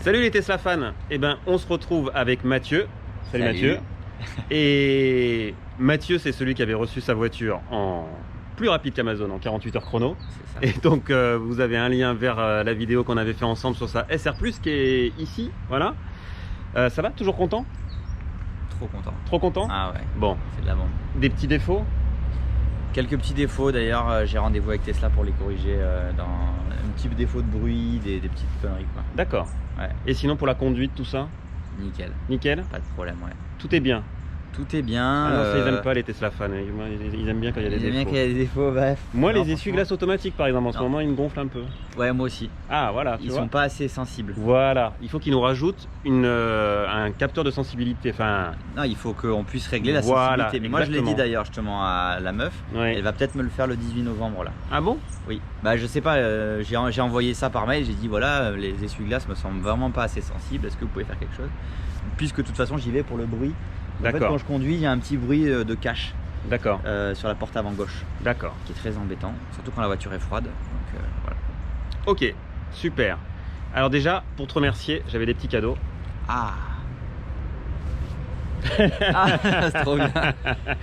Salut les Tesla fans. Eh ben, on se retrouve avec Mathieu. Salut. Mathieu. Et Mathieu, c'est celui qui avait reçu sa voiture en plus rapide qu'Amazon, en 48 heures chrono. C'est ça. Et donc, vous avez un lien vers la vidéo qu'on avait fait ensemble sur sa SR+, qui est ici. Voilà. Ça va? Toujours content? Trop content. Trop content? Ah ouais, Bon. c'est de la bombe. Des petits défauts? Quelques petits défauts d'ailleurs, j'ai rendez-vous avec Tesla pour les corriger dans un petit défaut de bruit, des petites conneries quoi. D'accord. Ouais. Et sinon, pour la conduite, tout ça? Nickel, Nickel? pas de problème, ouais. Tout est bien? Tout est bien. Ah non, ça, ils aiment pas les Tesla fans. Ils aiment bien quand il y a des Ils aiment bien défauts. qu'il y a des défauts, bref. Moi, Non, les essuie-glaces automatiques, par exemple, en ce Non. moment, ils me gonflent un peu. Ouais, moi aussi. Ah, voilà, tu Ils vois. sont pas assez sensibles. Voilà, il faut qu'ils nous rajoutent un capteur de sensibilité. Enfin, Non, il faut qu'on puisse régler la Voilà, sensibilité. Mais moi, je l'ai dit exactement. d'ailleurs justement à la meuf. ouais. Elle va peut-être me le faire le 18 novembre là. Ah bon? Oui. Bah, je sais pas, j'ai envoyé ça par mail. J'ai dit voilà, les essuie-glaces me semblent vraiment pas assez sensibles. Est-ce que vous pouvez faire quelque chose? Puisque de toute façon, j'y vais pour le bruit. En fait, D'accord. quand je conduis, il y a un petit bruit de cache D'accord, sur la porte avant gauche d'accord. qui est très embêtant, surtout quand la voiture est froide. Donc voilà. Ok, super. Alors déjà, pour te remercier, j'avais des petits cadeaux. Ah, c'est trop bien.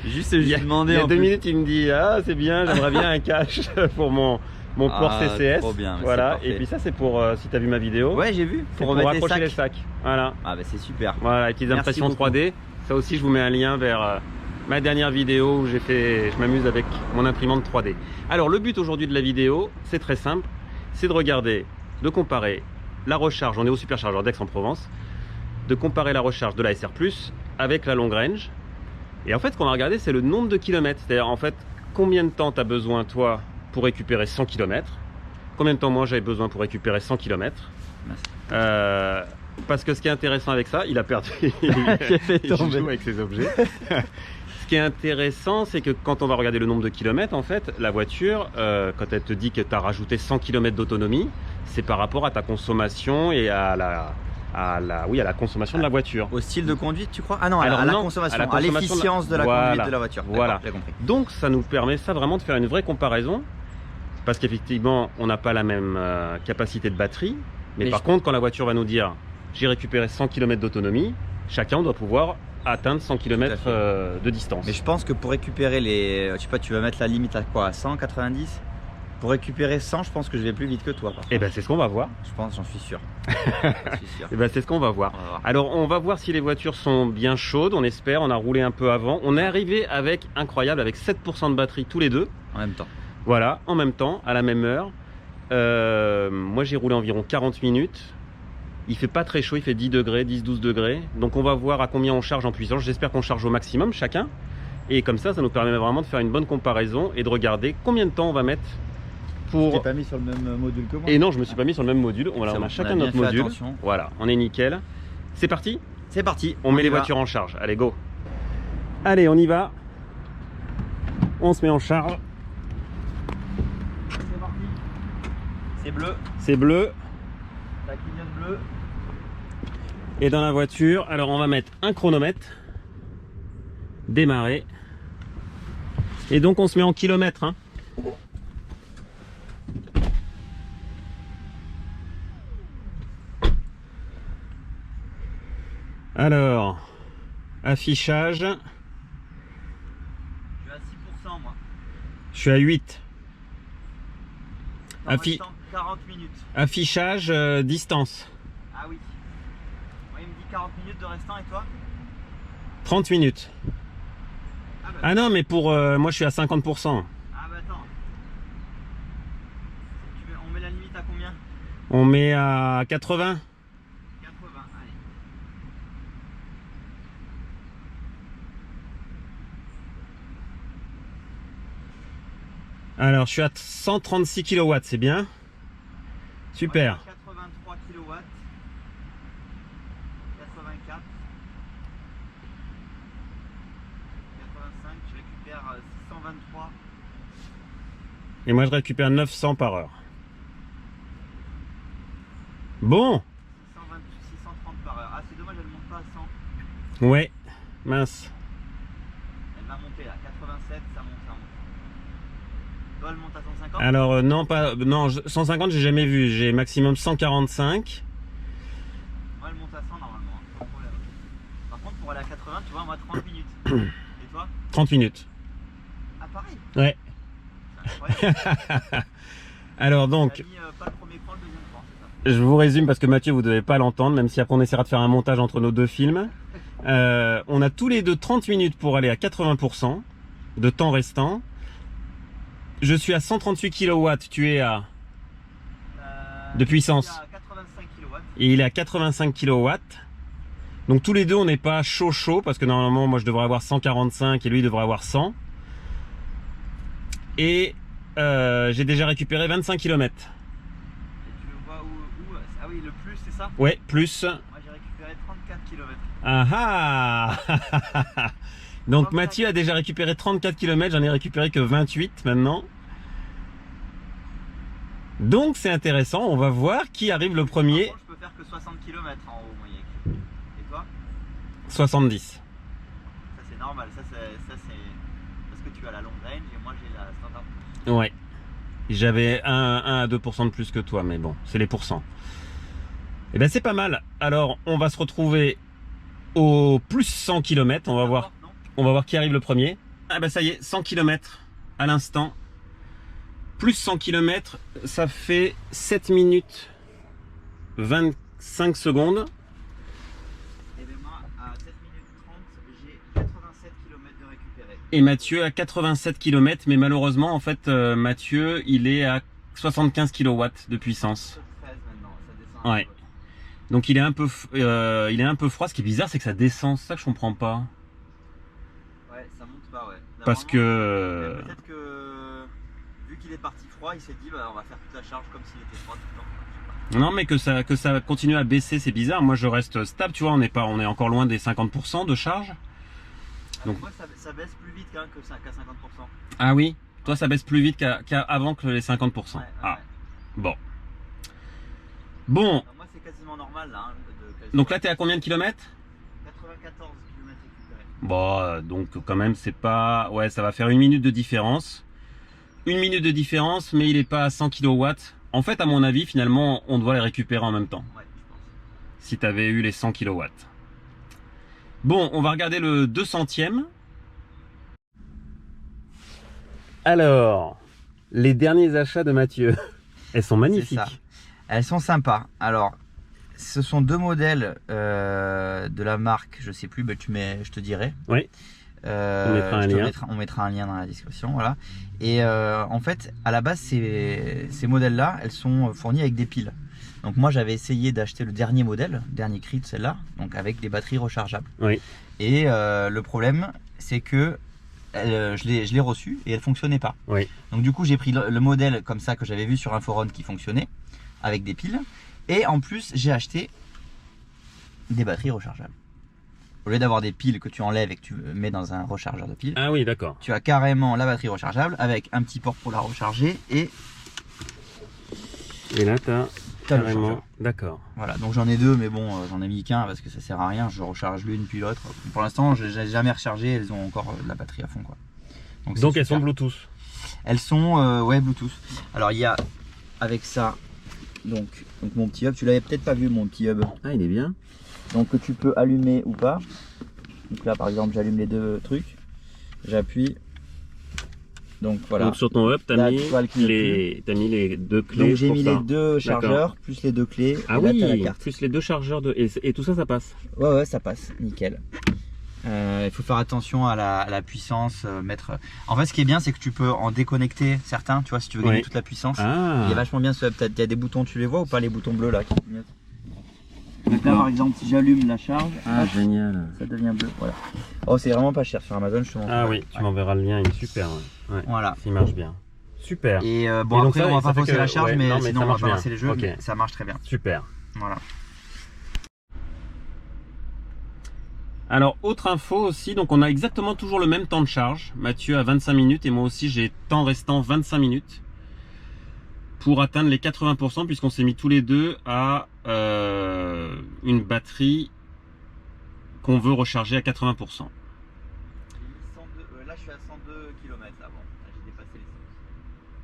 Juste, Il y j'ai a, demandé il y a en 2 plus. minutes, il me dit ah c'est bien, j'aimerais bien un cache pour mon port Ah, CCS. trop bien, mais c'est Voilà. parfait. Et puis ça c'est pour si tu as vu ma vidéo. Ouais, j'ai vu. c'est Pour pour remettre les accrocher les sacs. sacs. Voilà. Ah bah c'est super. Voilà, avec les Merci impressions beaucoup. 3D. Ça aussi, je vous mets un lien vers ma dernière vidéo où je m'amuse avec mon imprimante 3D. Alors, le but aujourd'hui de la vidéo, c'est très simple. C'est de regarder, de comparer la recharge. On est au superchargeur d'Aix-en-Provence. De comparer la recharge de la SR+, avec la long range. Et en fait, ce qu'on va regarder, c'est le nombre de kilomètres. C'est-à-dire, en fait, combien de temps tu as besoin, toi, pour récupérer 100 km. Combien de temps, moi, j'avais besoin pour récupérer 100 km. Merci. Parce que ce qui est intéressant avec ça, il a perdu. J'ai fait Il tomber. joue avec ses objets. Ce qui est intéressant, c'est que quand on va regarder le nombre de kilomètres, en fait, la voiture, quand elle te dit que tu as rajouté 100 km d'autonomie, c'est par rapport à ta consommation et à la consommation de la voiture. Au style de conduite, tu crois? Ah non, Alors à la non, consommation, à la à consommation l'efficience de la Voilà, conduite de la voiture. D'accord, voilà. j'ai compris. Donc ça nous permet ça vraiment de faire une vraie comparaison, parce qu'effectivement, on n'a pas la même capacité de batterie, mais par contre, quand la voiture va nous dire j'ai récupéré 100 km d'autonomie, chacun doit pouvoir atteindre 100 km Tout à de distance. Mais je pense que pour récupérer les... Je sais pas, tu vas mettre la limite à quoi? À 100, 90? Pour récupérer 100, je pense que je vais plus vite que toi. Par Et ben c'est ce qu'on va voir. Je pense, j'en suis sûr. J'en suis sûr. Et ben c'est ce qu'on va voir. On va voir. Alors on va voir si les voitures sont bien chaudes, on espère, on a roulé un peu avant. On est arrivé avec, incroyable, avec 7% de batterie tous les deux. En même temps. Voilà, en même temps, à la même heure. Moi j'ai roulé environ 40 minutes. Il fait pas très chaud, il fait 10 degrés, 10-12 degrés. Donc on va voir à combien on charge en puissance. J'espère qu'on charge au maximum chacun. Et comme ça nous permet vraiment de faire une bonne comparaison et de regarder combien de temps on va mettre Tu pour... t'es pas mis sur le même module que moi? Et non, je me suis pas mis sur le même module. Voilà, C'est on bon, a on chacun a notre bien fait module. attention. Voilà, on est nickel. C'est parti? C'est parti. On met y les va. voitures en charge. Allez, go. Allez, on y va. On se met en charge. C'est parti. C'est bleu. C'est bleu. Ça clignote bleu. Et dans la voiture, alors on va mettre un chronomètre. Démarrer. Et donc on se met en kilomètres. Hein. Alors, affichage. Je suis à 6% moi. Je suis à 8. En Affi- restant 40 minutes. Affichage, distance. Ah oui. Moi, il me dit 40 minutes de restant et toi? 30 minutes. Ah bah, Ah non, mais pour moi je suis à 50%. ah bah attends. On met la limite à combien? On met à 80. 80, allez. Alors je suis à 136 kW, c'est bien. Super. 83 kW. 84. 85, je récupère 623. Et moi je récupère 900 par heure. Bon. 630 par heure. Ah, c'est dommage, elle ne monte pas à 100. Ouais. Mince. Elle va monter là. 87, ça monte, ça monte. Toi, elle monte à 150. Alors non, pas, non, 150 j'ai jamais vu. J'ai maximum 145. monte à 100 normalement, hein, pas de problème. Par contre, pour aller à 80, tu vois, moi 30 minutes. Et toi? 30 minutes. Ah, pareil. Ouais. C'est incroyable. Alors donc, T'as mis pas le premier cran, le deuxième cran, c'est ça? je vous résume parce que Mathieu, vous devez pas l'entendre, même si après on essaiera de faire un montage entre nos deux films. On a tous les deux 30 minutes pour aller à 80% de temps restant. Je suis à 138 kW, tu es à de puissance. Il est à 85 kW. Et il est à 85 kW. Donc tous les deux on n'est pas chaud parce que normalement moi je devrais avoir 145 et lui il devrait avoir 100. Et j'ai déjà récupéré 25 km. Et tu le vois où? Ah oui, le plus, c'est ça? Ouais, plus. Moi j'ai récupéré 34 km. Ah ah. Donc Mathieu a déjà récupéré 34 km, j'en ai récupéré que 28 maintenant. Donc c'est intéressant, on va voir qui arrive le premier. Par contre, je peux faire que 60 km en haut, moi, Yek. Et toi? 70. Ça c'est normal, ça c'est parce que tu as la long range et moi j'ai la standard. Ouais. J'avais 1 à 2% de plus que toi, mais bon, c'est les pourcents. Et ben c'est pas mal. Alors on va se retrouver au plus 100 km, on va voir qui arrive le premier. Ah ben ça y est, 100 km à l'instant. Plus 100 km, ça fait 7 minutes 25 secondes. Et bien moi, à 7 minutes 30, j'ai 87 km de récupéré. Et Mathieu à 87 km, mais malheureusement, en fait, Mathieu, il est à 75 kW de puissance. 13 maintenant, ça descend. Ouais. Donc il est un peu froid. Ce qui est bizarre, c'est que ça descend. C'est ça que je comprends pas. Ouais, ça monte pas, ouais. Parce que... Peut-être que, vu qu'il est parti froid, il s'est dit, bah, on va faire toute la charge comme s'il était froid tout le temps. Je sais pas. Non, mais que ça continue à baisser, c'est bizarre. Moi, je reste stable, tu vois, on est encore loin des 50% de charge. Donc moi, ça baisse plus vite qu'à 50%. Ah oui? Toi, ça baisse plus vite qu'avant que les 50%. Ouais, Ah, ouais. bon. Bon, Alors, moi, c'est quasiment normal, là. Hein, donc là, t'es à combien de kilomètres? 94 km récupérés. Bon, donc quand même, c'est pas... Ouais, ça va faire 1 minute de différence. 1 minute de différence, mais il est pas à 100 kW. En fait, à mon avis, finalement, on doit les récupérer en même temps. Ouais, je pense. Si tu avais eu les 100 kW. Bon, on va regarder le 200e. Alors, les derniers achats de Mathieu. Elles sont magnifiques. C'est ça. Elles sont sympas. Alors, ce sont deux modèles de la marque, je sais plus, bah, je te dirai. Oui. On mettra un lien. On mettra un lien dans la description, voilà. Et en fait, à la base, ces modèles-là, elles sont fournies avec des piles. Donc moi, j'avais essayé d'acheter le dernier modèle, dernier cri de celle-là, donc avec des batteries rechargeables. Oui. Et le problème, c'est que je l'ai reçu et elle fonctionnait pas. Oui. Donc du coup, j'ai pris le modèle comme ça que j'avais vu sur un forum qui fonctionnait avec des piles. Et en plus, j'ai acheté des batteries rechargeables. Au lieu d'avoir des piles que tu enlèves et que tu mets dans un rechargeur de piles, Ah oui, d'accord. tu as carrément la batterie rechargeable avec un petit port pour la recharger et Et là, tu as t'as le carrément... chargeur. D'accord. Voilà, donc j'en ai deux, mais bon, j'en ai mis qu'un parce que ça sert à rien. Je recharge l'une puis l'autre. Pour l'instant, je n'ai jamais rechargé. Elles ont encore de la batterie à fond, quoi. Donc elles super. sont Bluetooth. Elles sont ouais, Bluetooth. Alors il y a avec ça donc mon petit hub. Tu l'avais peut-être pas vu, mon petit hub. Ah, il est bien. Donc que tu peux allumer ou pas. Donc là, par exemple, j'allume les deux trucs. J'appuie. Donc voilà. Donc sur ton hub, tu as, Là, mis tu vois, le t'as mis les deux clés. Donc j'ai pour mis ça. les deux chargeurs plus les deux clés. Ah et là, oui, t'as la carte. plus les deux chargeurs de... Et tout ça, ça passe. Ouais, ouais, ça passe, nickel. Il faut faire attention à la puissance, mettre. En fait, ce qui est bien, c'est que tu peux en déconnecter certains. Tu vois, si tu veux gagner Ouais. toute la puissance. Ah. Il est vachement bien. Il y a des boutons, tu les vois ou pas, les boutons bleus là qui clignotent. Donc là, par exemple, si j'allume la charge, Ah, hop, génial. ça devient bleu. Voilà. Oh, c'est vraiment pas cher sur Amazon, je te montre. Ah oui, tu m'enverras le lien, il est super. Ouais. Ouais. Voilà. Il marche bien. Super. Et bon, Et donc après, ça, on va ça pas fait fausser que- la charge, ouais, mais non, mais sinon ça on va marche pas bien. lancer les jeux. Ok. Mais ça marche très bien. Super. Voilà. Alors, autre info aussi, donc on a exactement toujours le même temps de charge. Mathieu a 25 minutes et moi aussi j'ai temps restant 25 minutes pour atteindre les 80% puisqu'on s'est mis tous les deux à une batterie qu'on veut recharger à 80%. Là, je suis à 102 km là, bon, j'ai dépassé les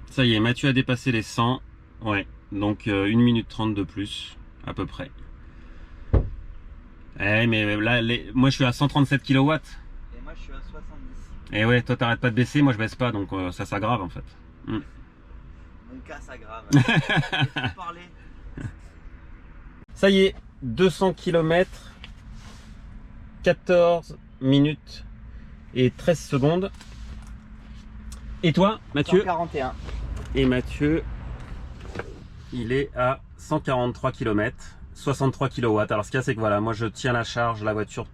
100. Ça y est, Mathieu a dépassé les 100. Ouais, donc 1 minute 30 de plus, à peu près. Eh, mais là, moi je suis à 137 kW. Et moi je suis à 70. Et ouais, toi t'arrêtes pas de baisser, moi je baisse pas, donc ça s'aggrave en fait. Mon cas s'aggrave. Laisse-nous parler. Ça y est, 200 km, 14 minutes et 13 secondes. Et toi, Mathieu? 141. Et Mathieu, il est à 143 km, 63 kW. Alors ce qu'il y a, c'est que voilà, moi je tiens la charge, la voiture,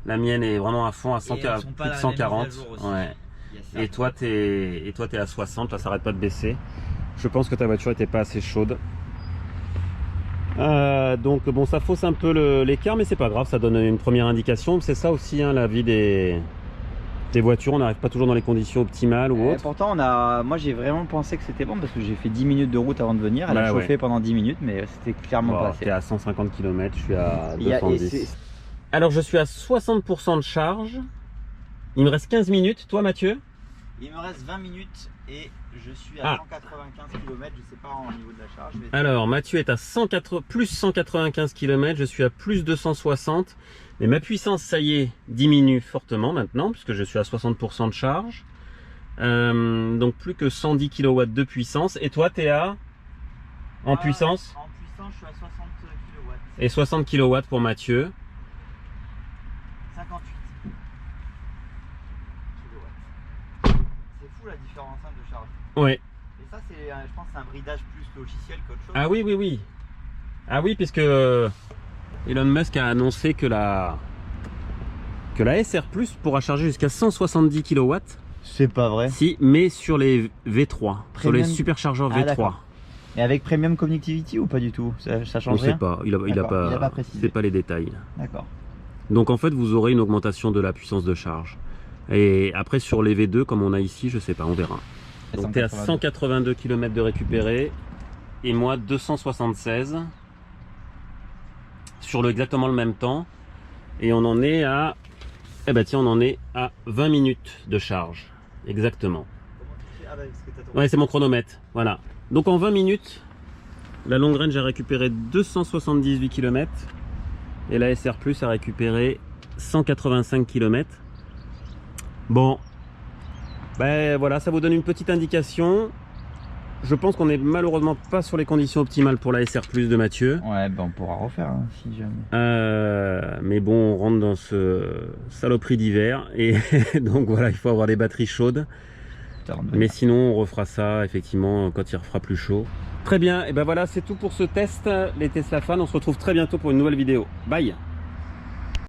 la mienne est vraiment à fond, à 100, plus de 140. Ouais. Et toi, t'es à 60, toi ça arrête pas de baisser. Je pense que ta voiture était pas assez chaude. Donc bon, ça fausse un peu l'écart, mais c'est pas grave, ça donne une première indication. C'est ça aussi, hein, la vie des voitures, on n'arrive pas toujours dans les conditions optimales ou autres. Pourtant, moi j'ai vraiment pensé que c'était bon parce que j'ai fait 10 minutes de route avant de venir. Elle a chauffé pendant 10 minutes, mais c'était clairement pas assez. T'es à 150 km, je suis à 210. Alors je suis à 60% de charge. Il me reste 15 minutes. Toi, Mathieu? Il me reste 20 minutes et je suis à 195 km. Je sais pas au niveau de la charge. Alors Mathieu est à plus 195 km, je suis à plus 260. Mais ma puissance, ça y est, diminue fortement maintenant, puisque je suis à 60% de charge. Donc plus que 110 kW de puissance. Et toi, tu es à en puissance? En puissance, je suis à 60 kW. Et 60 kW pour Mathieu. 58 kW. C'est fou la différence de charge. Ouais. Et ça, je pense que c'est un bridage plus logiciel qu'autre chose. Ah oui, oui, oui. Ah oui, puisque Elon Musk a annoncé que la SR Plus pourra charger jusqu'à 170 kW. C'est pas vrai. Si, mais sur les V3, sur les superchargeurs V3. Et avec Premium Connectivity ou pas du tout? Ça change rien? On sait pas, il a pas précisé. C'est pas les détails. D'accord. Donc en fait, vous aurez une augmentation de la puissance de charge. Et après sur les V2, comme on a ici, je sais pas, on verra. Donc tu es à 182 km de récupéré et moi 276 sur exactement le même temps. Et on en est à, on en est à 20 minutes de charge. Exactement. Ouais, c'est mon chronomètre. Voilà. Donc en 20 minutes, la long range a récupéré 278 km et la SR Plus a récupéré 185 km. Bon, ben voilà, ça vous donne une petite indication. Je pense qu'on n'est malheureusement pas sur les conditions optimales pour la SR Plus de Mathieu. Ouais, ben on pourra refaire hein, si jamais. Mais bon, on rentre dans ce saloperie d'hiver et donc voilà, il faut avoir des batteries chaudes. Mais sinon, on refera ça effectivement quand il refera plus chaud. Très bien, et ben voilà, c'est tout pour ce test, les Tesla fans. On se retrouve très bientôt pour une nouvelle vidéo. Bye!